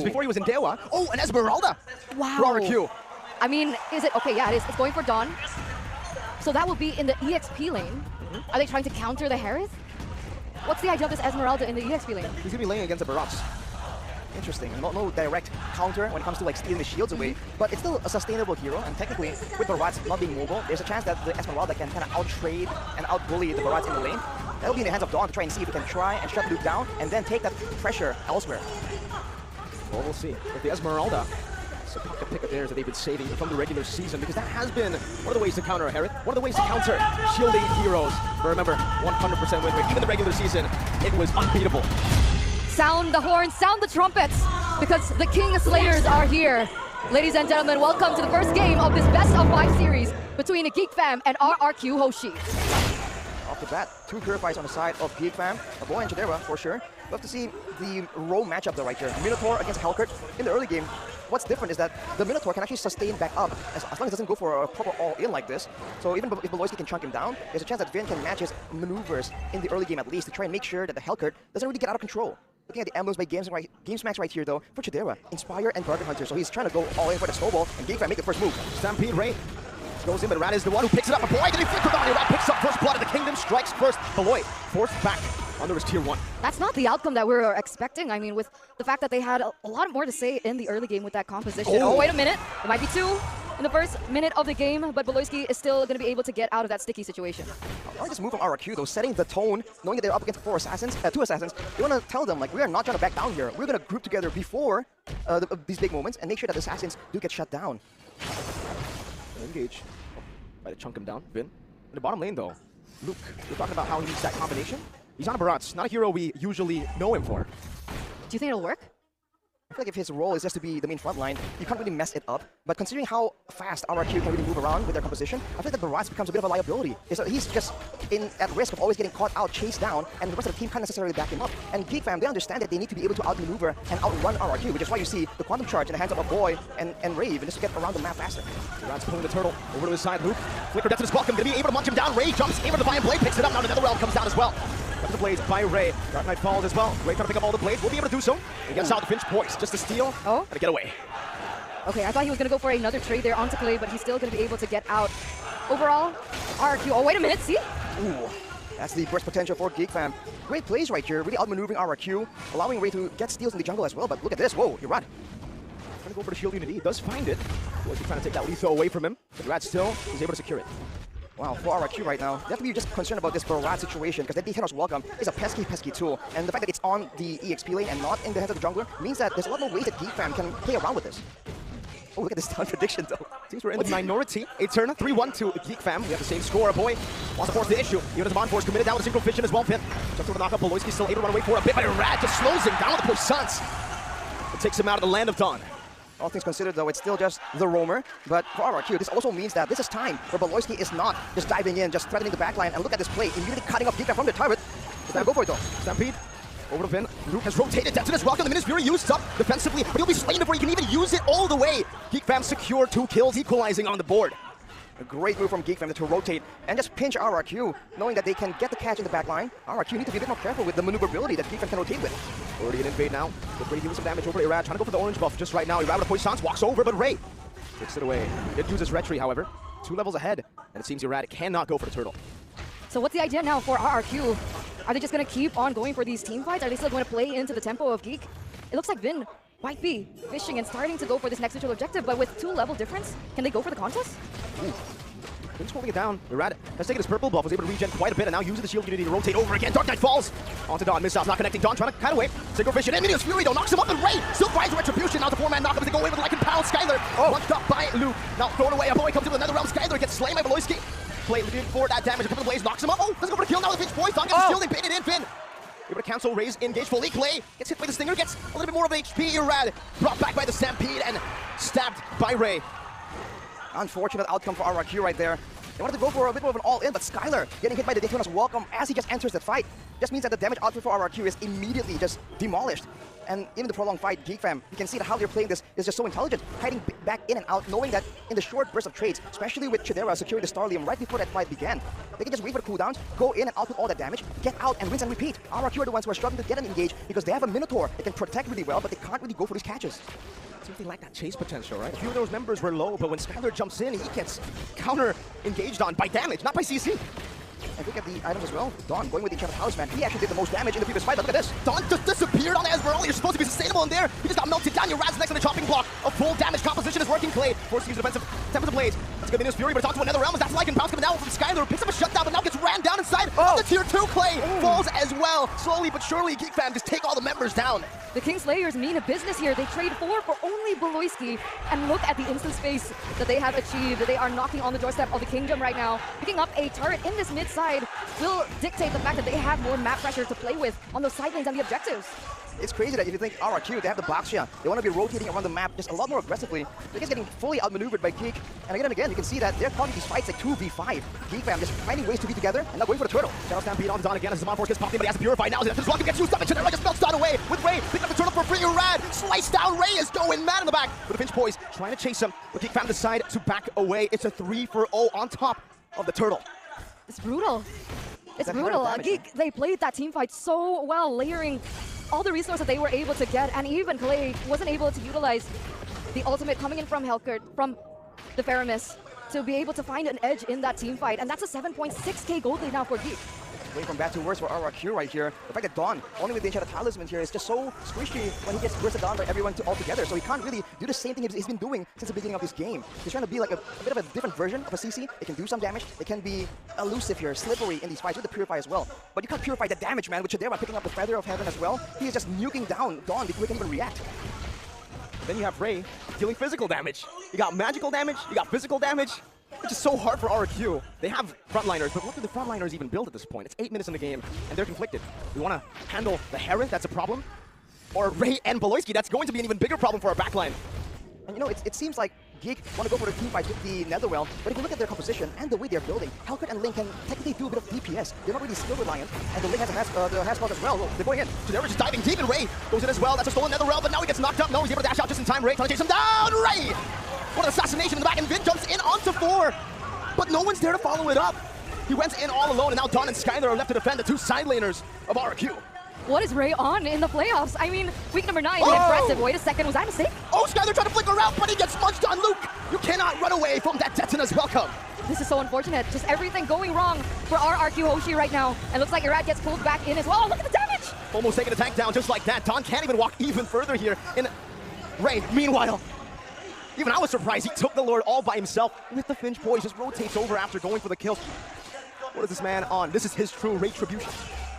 before he was in Dewa. Oh, and Esmeralda! Wow. For Rrq. I mean, is it? Okay, yeah, it is. It's going for Dawn. So that will be in the EXP lane. Are they trying to counter the Harith? What's the idea of this Esmeralda in the EXP lane? He's gonna be laying against the Barats. Interesting. No direct counter when it comes to like stealing the shields away, but it's still a sustainable hero. And technically, with Barats not being mobile, there's a chance that the Esmeralda can kind of out-trade and out-bully the Barats in the lane. That'll be in the hands of Dawn to try and see if he can try and shut Luke down and then take that pressure elsewhere. Well, we'll see. If the Esmeralda, it's a pocket pick of theirs that they've been saving from the regular season, because that has been one of the ways to counter a Harith, one of the ways to counter shielding heroes. But remember, 100% win rate. Even the regular season, it was unbeatable. Sound the horns, sound the trumpets, because the King Slayers are here. Ladies and gentlemen, welcome to the first game of this best of 5 series between the Geek Fam and Rrq Hoshi. Off the bat, 2 Purifiers on the side of Geek Fam, a boy and Chidera for sure. We'll have to see the role matchup though right here. Minotaur against Hellcurt in the early game. What's different is that the Minotaur can actually sustain back up as long as it doesn't go for a proper all-in like this. So even if Beloyski can chunk him down, there's a chance that Vin can match his maneuvers in the early game at least to try and make sure that the Hellcurt doesn't really get out of control. Looking at the emblems by GameSmax right here though, for Chidera, Inspire and Bargain Hunter. So he's trying to go all in for the snowball and Geek Fam make the first move. Stampede Ray goes in, but Rat is the one who picks it up. A boy getting flicked on. Rat picks up first blood of the kingdom, strikes first. Beloy forced back under his tier 1. That's not the outcome that we were expecting. I mean, with the fact that they had a lot more to say in the early game with that composition. Oh, wait a minute. It might be 2 in the first minute of the game, but Beloyski is still going to be able to get out of that sticky situation. I like this move from Rrq though, setting the tone, knowing that they're up against 2 assassins. They want to tell them, like, we are not trying to back down here. We're going to group together before these big moments and make sure that the assassins do get shut down. Engage. Try to chunk him down. Vin. In the bottom lane though, Luke, we're talking about how he needs that combination. He's on a Barats, not a hero we usually know him for. Do you think it'll work? I feel like if his role is just to be the main front line, you can't really mess it up. But considering how fast Rrq can really move around with their composition, I feel like the Barats becomes a bit of a liability. He's just at risk of always getting caught out, chased down, and the rest of the team can't necessarily back him up. And Geek Fam, they understand that they need to be able to outmaneuver and outrun Rrq, which is why you see the Quantum Charge in the hands of a boy and Rave, just to get around the map faster. Rat's pulling the turtle over to his side. Luke, flicker death to his welcome, gonna be able to munch him down. Ray jumps, able to Divine Blade, picks it up. Now the Netherrealm comes down as well. Up the blades by Ray. Dark Knight falls as well. Ray trying to pick up all the blades. Will be able to do so. He gets out the Finch poised. Just to steal. Oh. Gotta get away. Okay, I thought he was going to go for another trade there onto Clay, but he's still going to be able to get out. Overall, Rrq. Oh, wait a minute. See? Ooh. That's the burst potential for Geek Fam. Great plays right here. Really outmaneuvering Rrq, allowing Ray to get steals in the jungle as well. But look at this. Whoa, you're right. Trying to go for the shield unity. He does find it. He's trying to take that lethal away from him. But Rat still is able to secure it. Wow, for Rrq right now, you have to be just concerned about this Barat situation because that Death's Welcome is a pesky tool. And the fact that it's on the EXP lane and not in the hands of the jungler means that there's a lot more ways that Geek Fam can play around with this. Oh, look at this stun prediction though. Seems we're in the minority. A turn, 3-1 to Geek Fam. We have the same score. A boy wants to force the issue. Even as Monforce committed down with a single vision as well. Finn jumps over the knockup. Beloyski still able to run away for a bit, but Rat just slows him down with the Poissons. It takes him out of the land of Dawn. All things considered though, it's still just the roamer, but for Rrq, this also means that this is time where Beloyski is not just diving in, just threatening the backline, and look at this play, immediately cutting up Geek Fam from the turret. It's time to go for it though. Stampede. Over to Vin. Luke has rotated. Death to his welcome. The Minas Fury used up defensively, but he'll be slain before he can even use it all the way. Geek Fam secure 2 kills, equalizing on the board. A great move from Geek Fam to rotate and just pinch Rrq, knowing that they can get the catch in the backline. Rrq need to be a bit more careful with the maneuverability that Geek Fam can rotate with. Already an invade now. With Ray dealing some damage over Irad, trying to go for the orange buff just right now. Irad with a Poissons walks over, but Ray takes it away. Did use his retry, however. 2 levels ahead, and it seems Irad cannot go for the turtle. So what's the idea now for Rrq? Are they just going to keep on going for these team fights? Are they still going to play into the tempo of Geek? It looks like Vin might be fishing and starting to go for this next neutral objective, but with 2 level difference, can they go for the contest? Ooh. Vin's holding it down. Irad has taken his purple buff, was able to regen quite a bit, and now uses the shield unity to rotate over again. Dark Knight falls onto Dawn. Missiles not connecting. Dawn trying to cut away. Synchro Vision and Minas Fury though knocks him up, and Ray still finds Retribution. Now the 4-man knockup as they go away with Lycan Pound. Skylar bunched up by Luke. Now thrown away. A boy comes into the Netherrealm. Skylar gets slain by Beloyski. Play looking for that damage. A couple of blaze knocks him up. Oh, let's go for the kill now with Finch Boy. Thought gets the shield and painted in. Finn able to cancel Ray's engage fully. Clay gets hit by the stinger, gets a little bit more of HP. Irad brought back by the Stampede and stabbed by Ray. Unfortunate outcome for Rrq right there. They wanted to go for a bit of an all-in, but Skylar getting hit by the Daytona's welcome as he just enters the fight just means that the damage output for Rrq is immediately just demolished. And even the prolonged fight, Geek fam, you can see that how they're playing this is just so intelligent, hiding back in and out, knowing that in the short burst of trades, especially with Chidera securing the Starlium right before that fight began, they can just wait for the cooldowns, go in and output all that damage, get out and rinse and repeat. Rrq are the ones who are struggling to get an engage because they have a Minotaur that can protect really well, but they can't really go for these catches. Seems they lack that chase potential, right? A few of those members were low, but when Skylar jumps in, he gets counter-engaged on by damage, not by CC. And look at the items as well. Dawn going with the Enchanted Talisman. He actually did the most damage in the previous fight, but look at this. Dawn just disappeared on Esmeralda. You're supposed to be sustainable in there. He just got melted down. Your Raz next to the chopping block. A full damage composition is working. Clay forced to use defensive Tempest of Blades. That's good Venus Fury, but it's onto another realm as that's like bounce coming down from Skylar. Picks up a shutdown, but now gets ran down inside. Oh, the tier 2 Clay falls as well. Slowly but surely, Geek fam just take all the members down. The Kingslayers mean a business here. They trade 4 for only Beloyski. And look at the instant space that they have achieved. They are knocking on the doorstep of the kingdom right now. Picking up a turret in this mid side will dictate the fact that they have more map pressure to play with on those side lanes and the objectives. It's crazy that if you think Rrq, they have the Baxia. They want to be rotating around the map just a lot more aggressively. They're just getting fully outmaneuvered by Geek. And again, you can see that they're calling these fights like 2v5. Geek fam just finding ways to be together and not going for the turtle. Shadow Stampede on Dawn again as the Mon Force gets popped in, but he has to purify now. This rocket gets used up and Chidera just melts Dawn away with Ray. Picking up the turtle for free. Rad sliced down. Ray is going mad in the back. With a pinch poise, trying to chase him. But Geek fam decide to back away. It's a 3-for-0 on top of the turtle. It's brutal. It's brutal. Geek, they played that team fight so well, layering all the resources that they were able to get, and even Clay wasn't able to utilize the ultimate coming in from Hellkurt, from the Faramis, to be able to find an edge in that team fight, and that's a 7.6k gold lead now for Geek. Going from bad to worse for Rrq right here. The fact that Dawn, only with the Enchanted Talisman here, is just so squishy when he gets bursted down by everyone altogether. So he can't really do the same thing he's been doing since the beginning of this game. He's trying to be like a bit of a different version of a CC. It can do some damage. It can be elusive here, slippery in these fights with the Purify as well. But you can't purify the damage, man, with Chidera picking up the Feather of Heaven as well. He is just nuking down Dawn before he can even react. Then you have Ray dealing physical damage. You got magical damage, you got physical damage. It's just so hard for Rrq. They have frontliners, but what do the frontliners even build at this point? It's 8 minutes in the game, and they're conflicted. We want to handle the Heron, that's a problem. Or Ray and Beloyski, that's going to be an even bigger problem for our backline. And you know, it seems like Geek want to go for the team fight with the Netherrealm, but if you look at their composition and the way they're building, Hellkurt and Link can technically do a bit of DPS. They're not really skill reliant, and the Link has the Hascalls as well. They're going in. So they're just diving deep, and Ray goes in as well. That's a stolen Netherrealm, but now he gets knocked up. No, he's able to dash out just in time. Ray trying to chase him down. Ray! What an assassination in the back, and Vin jumps in onto 4. But no one's there to follow it up. He went in all alone, and now Dawn and Skylar are left to defend the 2 side laners of Rrq. What is Ray on in the playoffs? I mean, week number 9, impressive. Wait a second, was that a mistake? Oh, Skylar trying to flicker out, but he gets smudged on Luke. You cannot run away from that Detina's welcome. This is so unfortunate. Just everything going wrong for Rrq Hoshi right now. And looks like Irad gets pulled back in as well. Oh, look at the damage! Almost taking the tank down just like that. Dawn can't even walk even further here. And Ray, meanwhile, even I was surprised he took the Lord all by himself with the Finch Poise. Just rotates over after going for the kill. What is this man on? This is his true Retribution.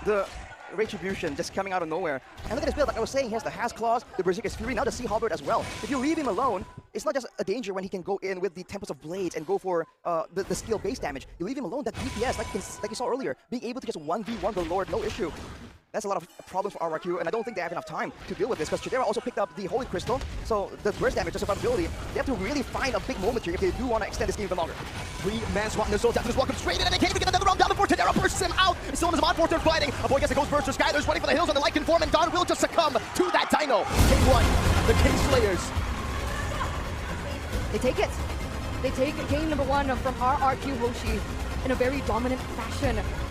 The Retribution just coming out of nowhere. And look at his build, like I was saying, he has the Has Claws, the Berserker's Fury, now the Sea Halberd as well. If you leave him alone, it's not just a danger when he can go in with the Tempest of Blades and go for the skill-based damage. You leave him alone, that DPS, like you saw earlier, being able to just 1v1 the Lord, no issue. That's a lot of problems for Rrq, and I don't think they have enough time to deal with this, because Chidera also picked up the Holy Crystal, so the burst damage, the survivability, they have to really find a big moment here if they do want to extend this game even longer. 3-man swat in the soul, Death welcome straight in, and they can't even get another round down before Chidera bursts him out. It's still in his Mon Force, they're fighting. A boy gets a Ghost Burster, Skylar's running for the hills on the light conform, and Dawn will just succumb to that Dino. K1, the Kingslayers. They take it. They take game number 1 from Rrq Hoshi in a very dominant fashion.